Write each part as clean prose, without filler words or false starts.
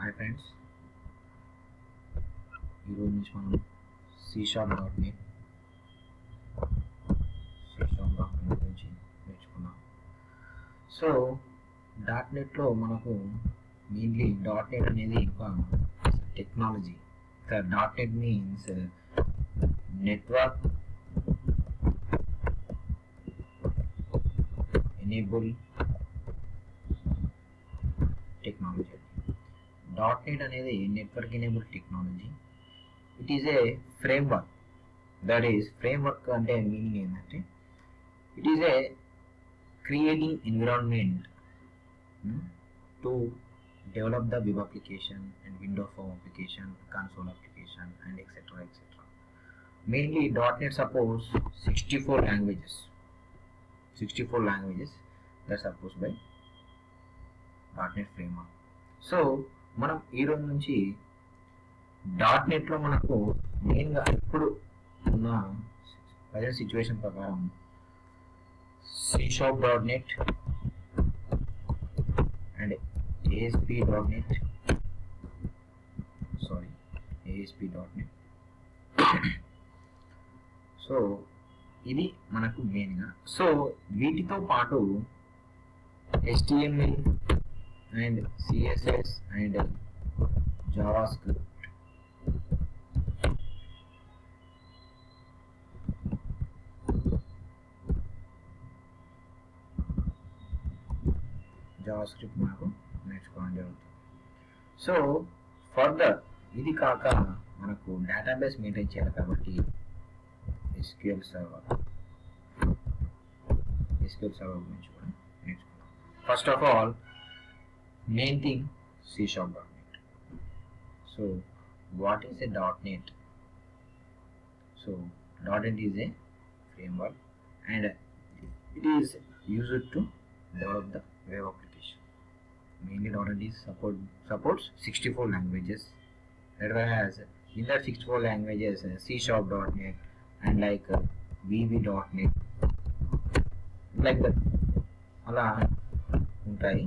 Hi friends, ఈరోజు నుంచి మనం C#.NET గురించి నేర్చుకున్నాం. సో .NETలో మనకు మెయిన్లీ .NET అనేది ఒక technology. .NET means network enable technology. .NET అనేది network enable technology. It is a framework. That is framework అంటే మీనింగ్ ఏంటంటే it is a creating environment to develop the web application and window form application, console application, and etc. Mainly .NET supports 64 languages. 64 languages that supports by .NET framework. So మనం ఈ రోజు నుంచి .NETలో మనకు మెయిన్గా ఇప్పుడు ఉన్న ప్రజెంట్ సిచ్యువేషన్ ప్రకారం C#.NET and ASP.NET so ఇది మనకు మెయిన్గా. సో వీటితో పాటు HTML and CSS and JavaScript మనకు నేర్చుకోవడం జరుగుతుంది. సో ఫర్దర్ ఇది కాక మనకు డేటాబేస్ మెయింటైన్ చేయాలి కాబట్టి SQL సర్వర్ గురించి కూడా నేర్చుకున్నాం. First of all main thing C#.NET. So what is a .NET? So .NET is a framework and it is used to develop the web application. Mainly .NET is supports 64 languages, whereas in that 64 languages C#.NET and like VB.NET like that అలా ఉంటాయి.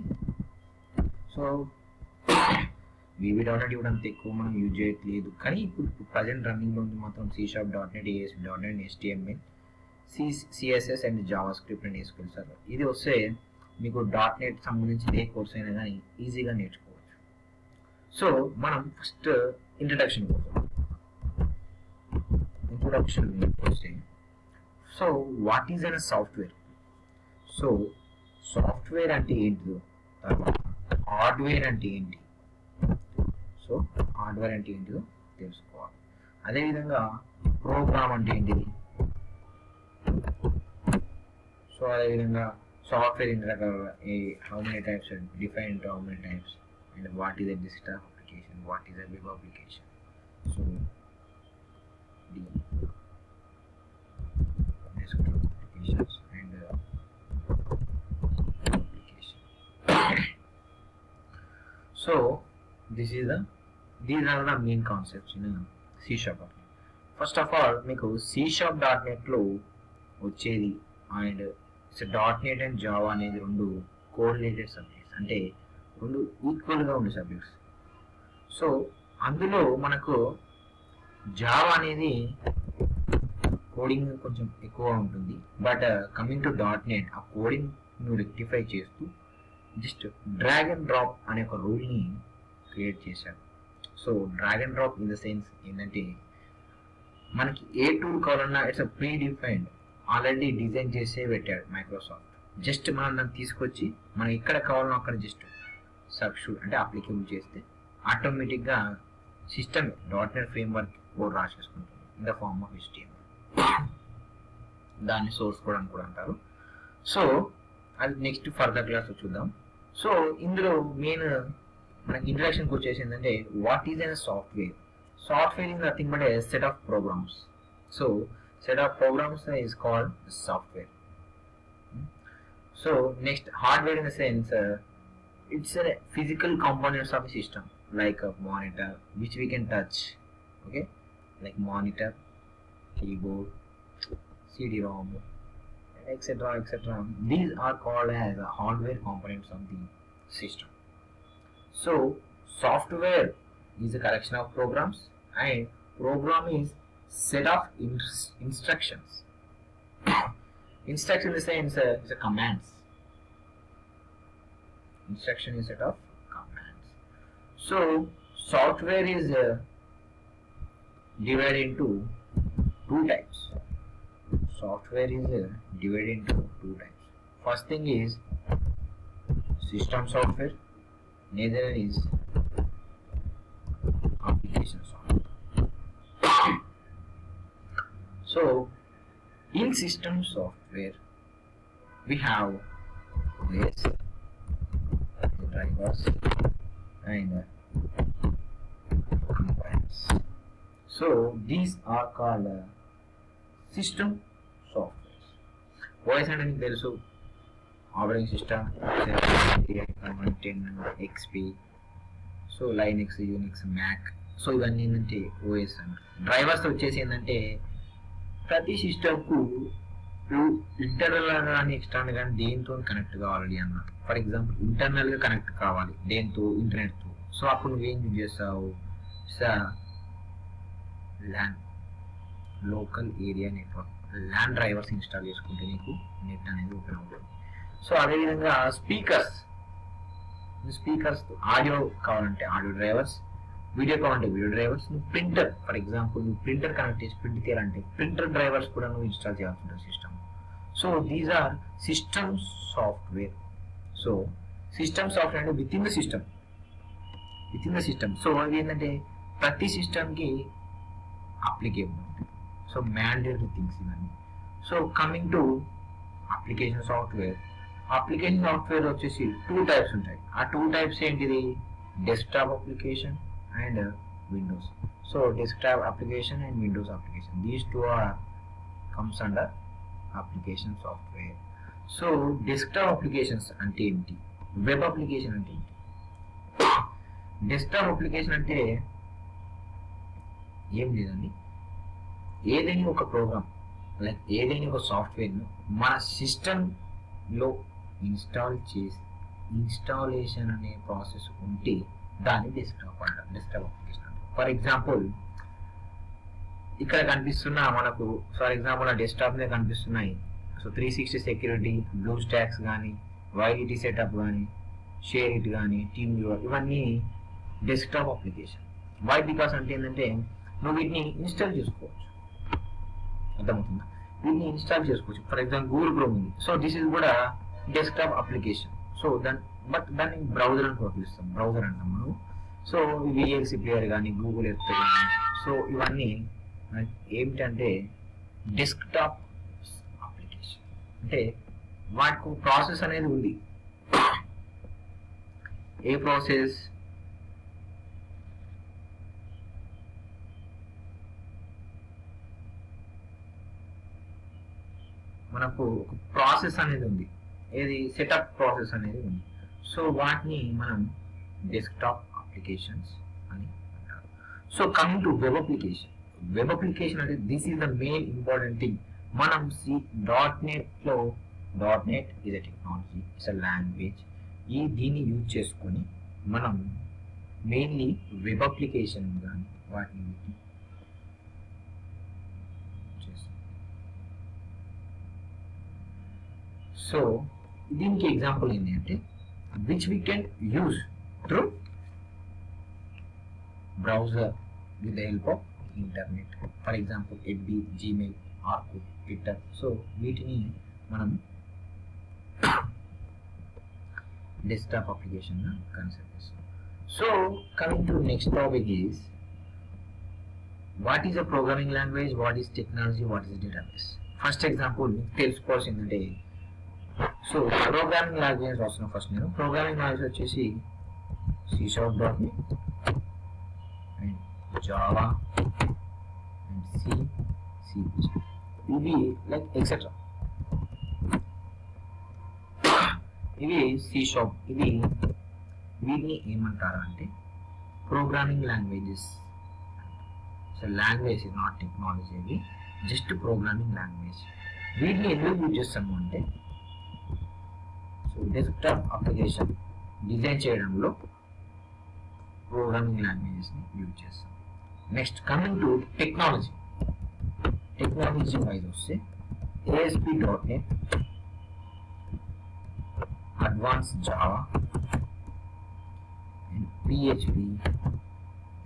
So VB.NET కూడా అంత ఎక్కువ మనం use చేయట్లేదు, కానీ ఇప్పుడు present రన్నింగ్లో ఉంది మాత్రం C#.NET, ASP.NET, HTML, CSS and JavaScript and SQL server. ఇది వస్తే మీకు .NET సంబంధించి ఏ కోర్స్ అయినా కానీ ఈజీగా నేర్చుకోవచ్చు. సో మనం ఫస్ట్ ఇంట్రడక్షన్ వస్తే so what is an software? So software అంటే ఏంటిదో, తర్వాత హార్డ్వేర్ అంటే ఏంటి, సో హార్డ్వేర్ అంటే ఏంటిదో తెలుసుకోవాలి. అదేవిధంగా ప్రోగ్రామ్ అంటే ఏంటిది, సో అదేవిధంగా సాఫ్ట్వేర్ ఎన్ని రకాలుగా, how many types, define how many types, and what is a desktop application, what is a web application. So desktop applications and application. So these are the main concepts in C#.NET. First of all మీకు C#.NEట్లో వచ్చేది and .NET and Java అనేది రెండు correlated subjects, అంటే రెండు ఈక్వల్గా ఉండే subjects. So అందులో మనకు జావా అనేది కోడింగ్ కొంచెం ఎక్కువ ఉంటుంది, బట్ కమింగ్ టు .NET ఆ కోడింగ్ ను రెక్టిఫై చేస్తూ జస్ట్ డ్రాగ్ అండ్ డ్రాప్ అనే ఒక రూల్ని క్రియేట్ చేశారు. So drag and drop in the sense ఏంటంటే మనకి ఏ టూల్ కావాలన్నా it's pre defined, already design చేసే పెట్టాడు మైక్రోసాఫ్ట్. జస్ట్ మనం దాన్ని తీసుకొచ్చి మనం ఎక్కడ కావాలన్నా అక్కడ జస్ట్ సబ్స్టిట్యూట్ అంటే అప్లికేబుల్ చేస్తే ఆటోమేటిక్గా సిస్టమ్ .NET ఫ్రేమ్వర్క్ కోడ్ రాసేసుకుంటుంది in the form of HTML. దాన్ని సోర్స్ కోడ్ అని కూడా అంటారు. సో అది నెక్స్ట్ ఫర్దర్ క్లాస్లో చూద్దాం. సో ఇందులో మెయిన్ మనకి ఇంట్రడక్షన్కి వచ్చేసి ఏంటంటే what is an software? Software is nothing but a set of programs. So set of programs is called software. So next, hardware in the sense it's a physical components of a system like a monitor which we can touch, okay, like monitor, keyboard, CD-ROM, etc. These are called as hardware components of the system. So Software is a collection of programs, and program is set of instructions. Instruction in the sense is a commands. Instruction is set of commands. So software is divided into two types. Software is divided into two types. First thing is system software, another is application software. So in system software we have OS, drivers and compilers. So these are called system softwares. OS అంటే మీకు తెలుసు, operating system, 10, XP, so Linux, Unix, Mac. So ఇవన్నీ ఏంటంటే OS అంటారు. Drivers వచ్చేసి ఏంటంటే ప్రతి సిస్టమ్కు ఇంటర్నల్ కానీ ఎక్స్టర్నల్ కానీ దేంతో కనెక్ట్ కావాలి అన్న. ఫర్ ఎగ్జాంపుల్ ఇంటర్నల్గా కనెక్ట్ కావాలి దేంతో, ఇంటర్నెట్తో. సో అప్పుడు నువ్వేం యూజ్ చేస్తావు, LAN, local area network, LAN drivers install చేసుకుంటే నీకు నెట్ అనేది ఓపెన్ అవుతుంది. సో అదేవిధంగా స్పీకర్స్ ఆడియో కావాలంటే ఆడియో డ్రైవర్స్, వీడియో కావాలంటే వీడియో డ్రైవర్స్, నువ్వు ప్రింటర్, ఫర్ ఎగ్జాంపుల్ నువ్వు ప్రింటర్ కనెక్ట్ చేసి ప్రింట్ తీయాలంటే ప్రింటర్ డ్రైవర్స్ కూడా నువ్వు ఇన్స్టాల్ చేయాల్సి ఉంటుంది system. So these are system software. So system software అంటే with in the system. So అది ఏంటంటే ప్రతి సిస్టమ్కి అప్లికేబుల్. సో మ్యాండేటరీ థింగ్స్ ఇవన్నీ. So coming to application software. Application software వచ్చేసి టూ టైప్స్ ఉంటాయి. ఆ టూ టైప్స్ ఏంటిది, desktop application and Windows. So desktop application and Windows application, these two are comes under application software. So desktop applications అంటే ఏంటి, web application అంటే ఏంటి? Desktop application అంటే ఏం లేదండి, ఏదైనా ఒక ప్రోగ్రామ్ లైక్ ఏదైనా ఒక సాఫ్ట్వేర్ను మన సిస్టంలో ఇన్స్టాల్ చేసి ఇన్స్టాలేషన్ అనే ప్రాసెస్ ఉంటే దాన్ని డెస్క్టాప్ అంటారు, డెస్క్టాప్ అప్లికేషన్ అంటారు. ఫర్ ఎగ్జాంపుల్ ఇక్కడ కనిపిస్తున్న మనకు, ఫర్ ఎగ్జాంపుల్ ఆ డెస్క్టాప్ మీద కనిపిస్తున్నాయి. సో 360 సెక్యూరిటీ, బ్లూ స్టాక్స్ కానీ, వైడిటీ సెటప్ కానీ, షేర్ ఇట్ కానీ, టీమ్ వ్యూవర్, ఇవన్నీ డెస్క్టాప్ అప్లికేషన్. వై బికాస్ అంటే ఏంటంటే నువ్వు వీటిని ఇన్స్టాల్ చేసుకోవచ్చు, అర్థమవుతుందా? వీటిని ఇన్స్టాల్ చేసుకోవచ్చు. ఫర్ ఎగ్జాంపుల్ గూగుల్ క్రోమ్ ఉంది. సో దిస్ ఇస్ కూడా డెస్క్టాప్ అప్లికేషన్. సో దాన్ని బ్రౌజర్ అని పిలుస్తాం, బ్రౌజర్ అంటాం మనం. సో విఎల్సి ప్లేయర్ కానీ, గూగుల్ ఎర్త్ కానీ, సో ఇవన్నీ ఏమిటంటే డెస్క్టాప్ అప్లికేషన్. అంటే వాటికి ప్రాసెస్ అనేది ఉంది. ఏ ప్రాసెస్, మనకు ఒక ప్రాసెస్ అనేది ఉంది, ఏది సెటప్ ప్రాసెస్ అనేది ఉంది. సో వాటిని మనం డెస్క్టాప్ అప్లికేషన్స్ అని అంటారు. So coming to web application. Web application అంటే this is the main important thing. మనం .NET is a technology, it's a language. దీన్ని యూజ్ చేసుకొని మనం మెయిన్లీ వెబ్ అప్లికేషన్ కానీ వాటిని చేస్తాం. సో దీనికి ఎగ్జాంపుల్ ఏంటి అంటే which we can use through browser with the help of internet. For example FB, Gmail, Orkut, Twitter. So వీటిని మనం డెస్క్టాప్ అప్లికేషన్ కన్సిడర్ చేస్తాం. So coming to next topic is what is a programming language, what is technology, what is database. First example తెలుసుకోవాల్సిందంటే, so programming language రాస్తున్నా first నేను. Programming language వచ్చేసి C#.NET and Java and C, ఇవి like etcetera. ఇవి C#, ఇవి వీటిని ఏమంటారు అంటే programming languages. So language is not technology, ఇది జస్ట్ ప్రోగ్రామింగ్ లాంగ్వేజ్. వీటిని ఎందుకు యూజ్ చేస్తాము అంటే, సో డెస్క్టాప్ అప్లికేషన్ డిజైన్ చేయడంలో ప్రోగ్రామింగ్ లాంగ్వేజెస్ని యూజ్ చేస్తాం. Next coming to technology wise వస్తే ASP.NET, advance Java and PHP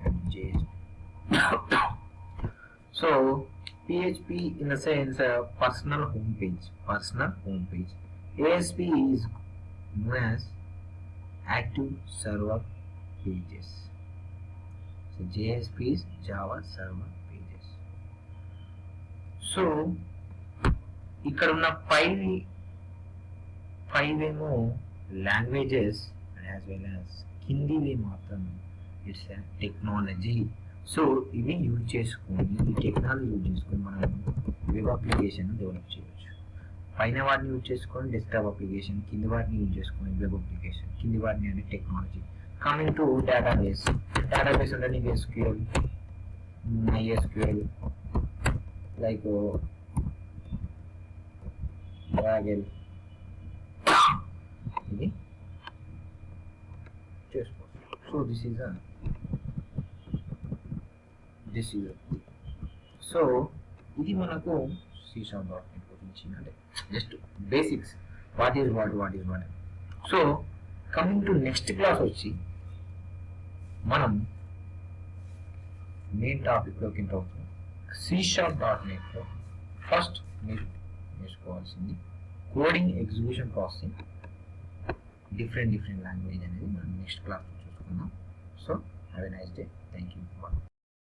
and JSP. So PHP in the sense personal home page. ASP is known as active server pages. So JSP is Java server pages. So ఇక్కడ ఉన్న five ఏమో languages as well as హిందీవి మాత్రం it's technology. So ఇవి use చేసుకొని ఈ technology use చేసుకొని మనం web application develop చేయవచ్చు. పైన వాటిని యూజ్ చేసుకొని డెస్క్టాప్ అప్లికేషన్, కింది వాటిని యూజ్ చేసుకొని వెబ్ అప్లికేషన్, కింది వాటిని అంటే టెక్నాలజీ. కమింగ్ టు డేటాబేస్ అంటే నీకు SQL, MySQL, లైక్ Oracle, ఇది చేసుకోవచ్చు. సో దిస్ ఈజ్ సో ఇది మనకు C#.NET గురించి అంటే just basics, what is what. So coming to next class వచ్చి మనం మెయిన్ టాపిక్లోకి ఎంటర్ అవుతున్నాం. C#.NEట్లో ఫస్ట్ మీరు నేర్చుకోవాల్సింది coding execution processing, different language అనేది మనం నెక్స్ట్ క్లాస్లో చూసుకుందాం. So have a nice day. Thank you.